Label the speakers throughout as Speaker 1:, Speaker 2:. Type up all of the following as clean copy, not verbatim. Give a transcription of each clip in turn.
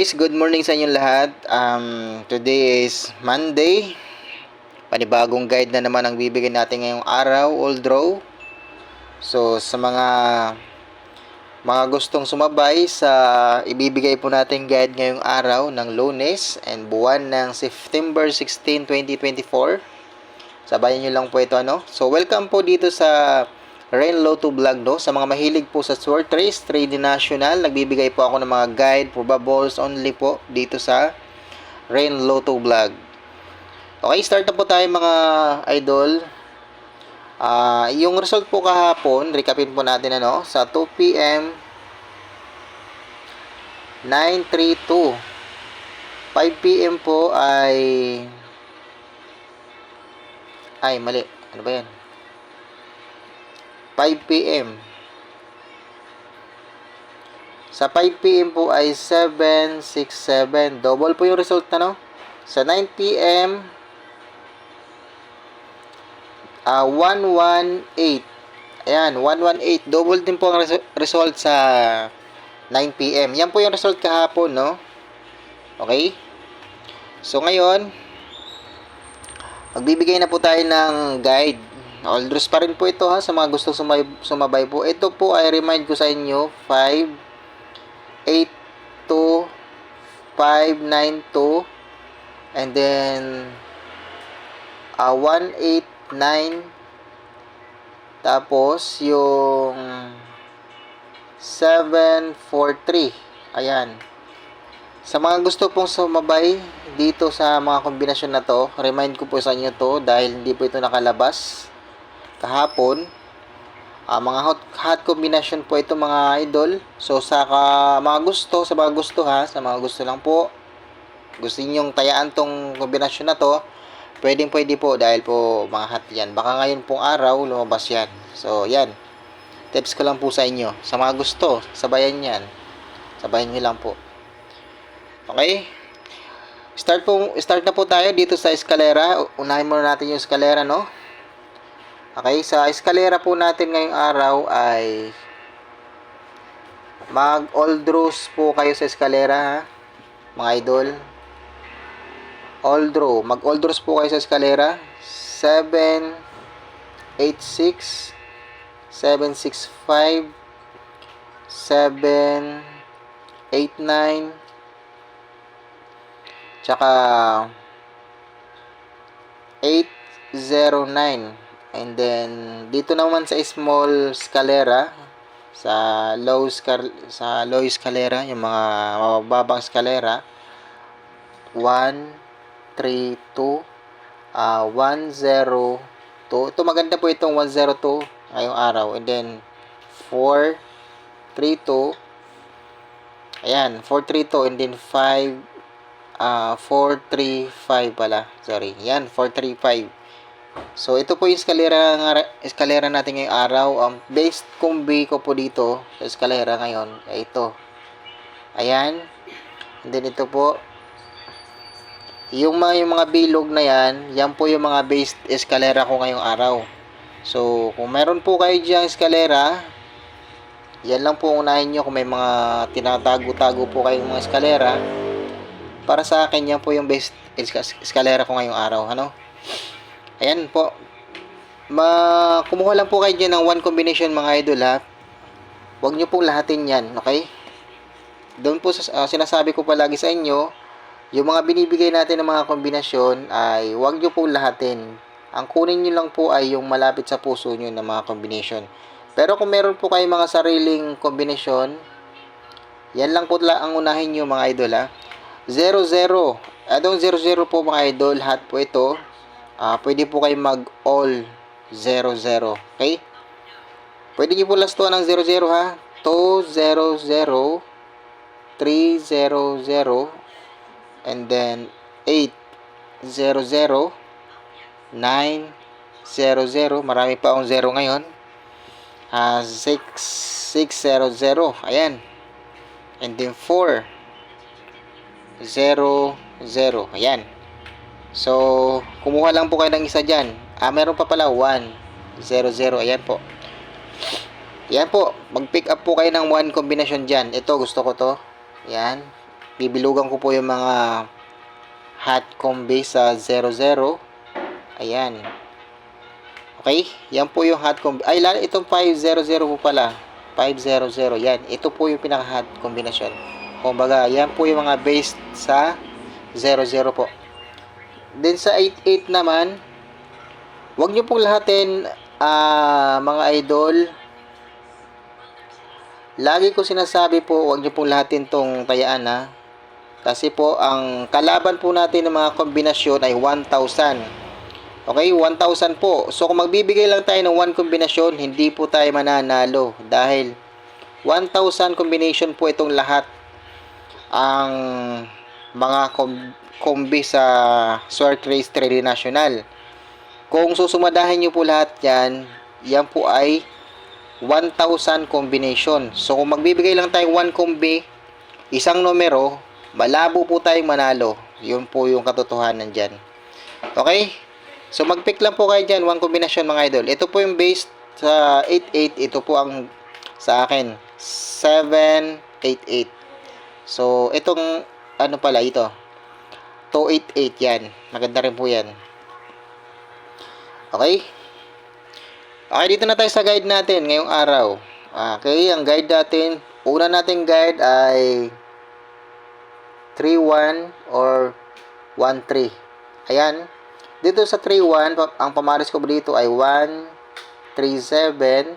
Speaker 1: guys, good morning sa inyong lahat. Today is Monday. Panibagong guide na naman ang bibigyan natin ngayong araw, all draw. So sa mga gustong sumabay sa ibibigay po natin guide ngayong araw ng Lunes and buwan ng September 16, 2024. Sabayan nyo lang po ito So welcome po dito sa Rain Lotto Vlog Sa mga mahilig po sa short race, trade national, nagbibigay po ako ng mga guide, probables only po dito sa Rain Lotto Vlog. Okay, start na po tayo mga idol. Yung result po kahapon, recapin po natin sa 2 PM 932. 5 PM po ay mali. Ano ba yan? 5 PM. Sa 5 PM po ay 767. Double po yung result Sa 9 PM 118. Ayan, 118. Double din po ang result sa 9 PM. Yan po yung result kahapon, Okay? So ngayon, magbibigay na po tayo ng guide. All draws pa rin po ito sa mga gustong sumabay po. Ito po ay remind ko sa inyo 582 592 and then 189 tapos yung 743. Ayan. Sa mga gusto pong sumabay dito sa mga kombinasyon na to, remind ko po sa inyo to dahil hindi po ito nakalabas kahapon. Mga hot combination po ito mga idol. So sa mga gusto sa mga gusto lang po, gusto ninyong tayaan tong kombinasyon na to, pwede po dahil po mga hot yan. Baka ngayon pong araw lumabas yan. So yan, tips ko lang po sa inyo. Sa mga gusto, sabayan yan. Sabayan nyo lang po. Okay? Start na po tayo dito sa eskalera. Unahin muna natin yung eskalera, Okay, sa eskalera po natin ngayong araw ay mag-all draws po kayo sa eskalera, mga idol. All draw. Mag-all draws po kayo sa eskalera. 786, 765, 789, tsaka 809. And then dito naman sa small eskalera, sa low eskalera, yung mga mababang eskalera, 132, 102. Ito maganda po itong 102 ngayong araw. And then 432. Ayan, 432 and then 435 pala. Sorry. Yan, 435. So, ito po yung eskalera natin ngayong araw. Ang base combi ko po dito sa eskalera ngayon ay ito. Ayan. And then ito po. Yung mga bilog na yan po yung mga base eskalera ko ngayong araw. So, kung meron po kayo diyang eskalera, yan lang po unahin nyo. Kung may mga tinatago-tago po kayong mga eskalera, para sa akin, yan po yung base eskalera ko ngayong araw. Ayan po. Kumuha lang po kayo dyan ng one combination mga idol Huwag nyo pong lahatin yan, okay? Doon po sinasabi ko palagi sa inyo, yung mga binibigay natin ng mga kombinasyon ay huwag nyo pong lahatin. Ang kunin nyo lang po ay yung malapit sa puso nyo ng mga combination. Pero kung meron po kayong mga sariling kombinasyon, yan lang po ang unahin nyo mga idol 0-0. Adong 0-0 po mga idol, hot po ito. Pwede po kayo mag-all 0-0. Okay? Pwede nyo po lastuan ng 0-0 2-0-0, 3-0-0, and then 8-0-0, 9-0-0. Marami pa akong 0 ngayon. 6-0-0. Ayan. And then 4-0-0. Ayan. So, kumuha lang po kayo ng isa dyan. Meron pa pala 1-0-0. Ayan po. Yan po. Mag-pick up po kayo ng one combination dyan. Ito, gusto ko to. Yan. Bibilugan ko po yung mga hot combi sa 00. Ayan. Okay? Yan po yung hot combi. Ay, itong 500 po pala. 500. Yan. Ito po yung pinaka-hot kombinasyon. Kumbaga, yan po yung mga based sa 00 po. Then sa 88 naman, wag nyo pong lahatin, mga idol. Lagi ko sinasabi po, wag nyo pong lahatin tong tayaan ha. Kasi po, ang kalaban po natin ng mga kombinasyon ay 1,000. Okay, 1,000 po. So, kung magbibigay lang tayo ng 1 kombinasyon, hindi po tayo mananalo. Dahil 1,000 combination po itong lahat. Ang mga kombi sa Sword Race Trading National. Kung susumadahin nyo po lahat yan, yan po ay 1,000 combination. So, kung magbibigay lang tayo 1 kombi, isang numero, malabo po tayong manalo. Yun po yung katotohanan dyan. Okay? So, mag-pick lang po kayo dyan, 1 kombinasyon mga idol. Ito po yung based sa 88. Ito po ang sa akin, 788. So, itong, ano pala ito? 288 yan. Maganda rin po yan. Okay? Okay, dito na tayo sa guide natin ngayong araw. Okay, ang guide natin, una nating guide ay 3-1 or 1-3. Ayan. Dito sa 3-1, ang pamaris ko dito ay 1-3-7,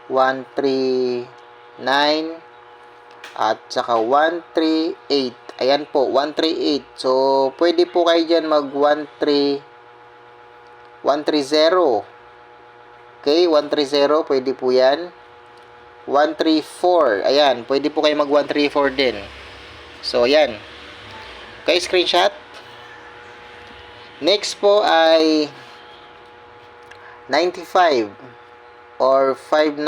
Speaker 1: 1-3-9, at saka 1-3-8. Ayan po, 1-3-8. So, pwede po kayo dyan mag 1-3-0. Okay, 1-3-0, pwede po yan. 1-3-4. Ayan, pwede po kayo mag 1-3-4 din. So, yan. Okay, screenshot. Next po ay 95 or 59.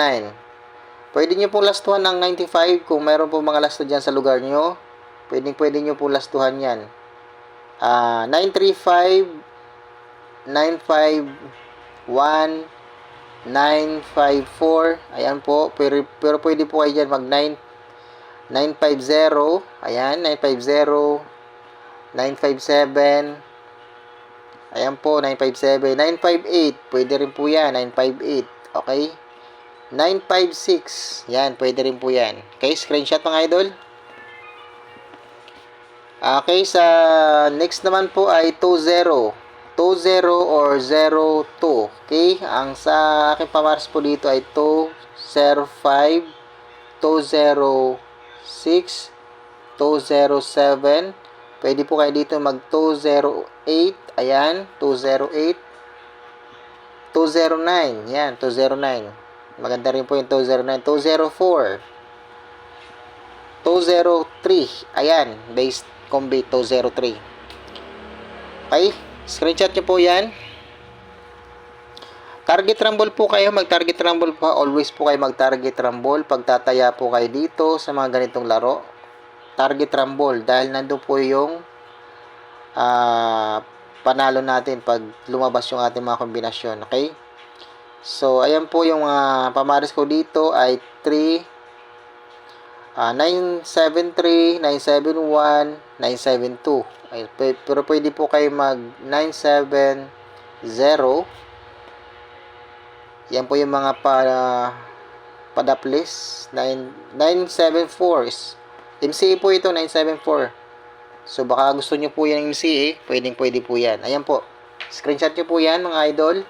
Speaker 1: Pwede nyo pong lastuhan ng 95 kung mayroon po mga lasto dyan sa lugar nyo. Pwede nyo pong lastuhan yan. 935, 951, 954. Ayan po. Pero pwede po kayo dyan mag 950. Ayan, 950. 957. Ayan po, 957. 958. Pwede rin po yan. 958. Okay? 956. Yan, pwede rin po yan. Okay, screenshot mga idol. Okay, sa next naman po ay 20. 20 or 02. Okay, ang sa aking pamaras po dito ay 205, 206, 207. Pwede po kayo dito mag 208. Ayan, 208. 209. Yan, 209. Maganda rin po yung 209. 204. 203. Ayan, based combi 203. Okay, screenshot nyo po yan. Target rumble po kayo. Mag-target rumble po. Always po kayo mag-target rumble. Pagtataya po kayo dito sa mga ganitong laro. Target rumble. Dahil nandun po yung panalo natin pag lumabas yung ating mga kombinasyon. Okay? So, ayan po yung pamaris ko dito ay 973, 971, 972. Ay, pero pwede po kayo mag 970. Yan po yung mga padaplis. 974 is MCA po ito, 974. So, baka gusto nyo po yan ng MCA, pwede po yan. Ayan po. Screenshot nyo po yan, mga idol.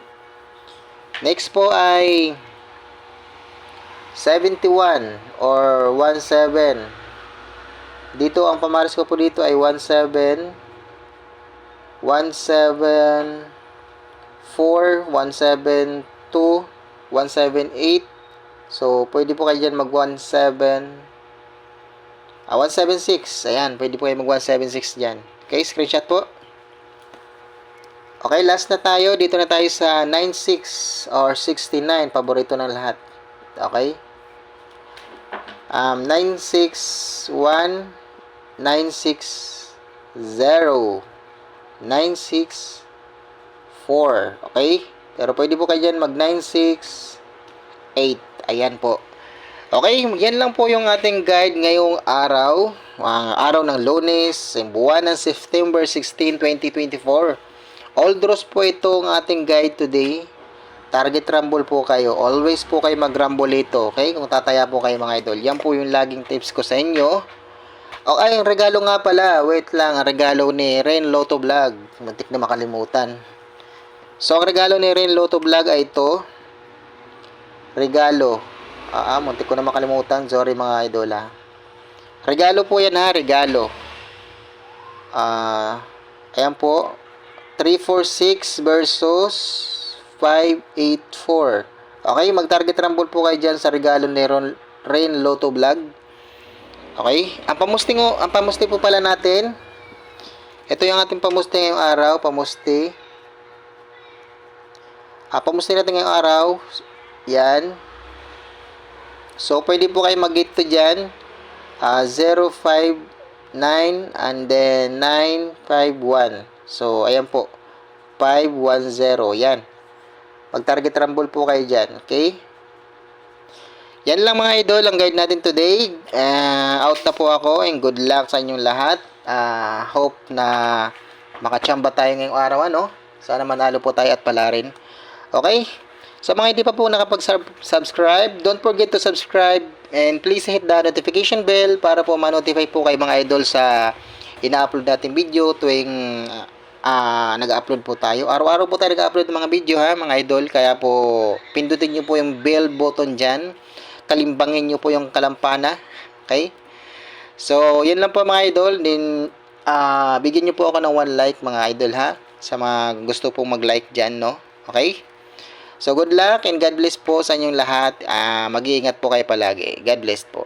Speaker 1: Next po ay 71 or 17. Dito, ang pamaris ko po dito ay 17, 174, 172, 178. So, pwede po kayo dyan mag 176. Ayan, pwede po kayo mag 176 dyan. Okay, screenshot po. Okay, last na tayo. Dito na tayo sa 96 or 69. Paborito ng lahat. Okay. 961, 960, 964. Okay? Pero pwede po kayo dyan mag 968. Ayan po. Okay, yan lang po yung ating guide ngayong araw. Ang araw ng Lunes, buwan ng September 16, 2024. All draws po itong ating guide today. Target rumble po kayo. Always po kayo mag-rumble ito. Okay? Kung tataya po kayo mga idol. Yan po yung laging tips ko sa inyo. Okay, ang regalo nga pala. Wait lang. Ang regalo ni Ren Lotto Vlog. Muntik na makalimutan. So, ang regalo ni Ren Lotto Vlog ay ito. Regalo. Muntik ko na makalimutan. Sorry mga idol ha. Regalo po yan ha. Regalo. Ayan po. 346 versus 584. Okay, mag-target rumble po kayo dyan sa regalo ni Rain Lotto Vlog. Okay, ang pamusti po pala natin. Ito yung ating pamusti ngayong araw, pamusti. Pamusti natin ngayong araw. Yan. So, pwede po kayo mag-get to dyan. 059 and then 951. So, ayan po. 510. Yan. Mag-target rumble po kayo dyan. Okay? Yan lang mga idol, ang guide natin today. Out na po ako and good luck sa inyong lahat. Hope na makachamba tayo ngayong araw, ano? Sana manalo po tayo at pala rin. Okay? Sa mga hindi pa po nakapag-subscribe, don't forget to subscribe and please hit the notification bell para po ma-notify po kayo mga idol sa ina-upload natin video tuwing nag-upload po tayo. Araw-araw po tayo nag-upload ng mga video ha mga idol. Kaya po pindutin nyo po yung bell button dyan. Kalimbangin nyo po yung kalampana. Okay? So, yun lang po mga idol. Then, bigyan nyo po ako ng 1 like mga idol ha. Sa mga gusto pong mag-like dyan, no? Okay? So, good luck and God bless po sa inyong lahat. Mag-iingat po kayo palagi. God bless po.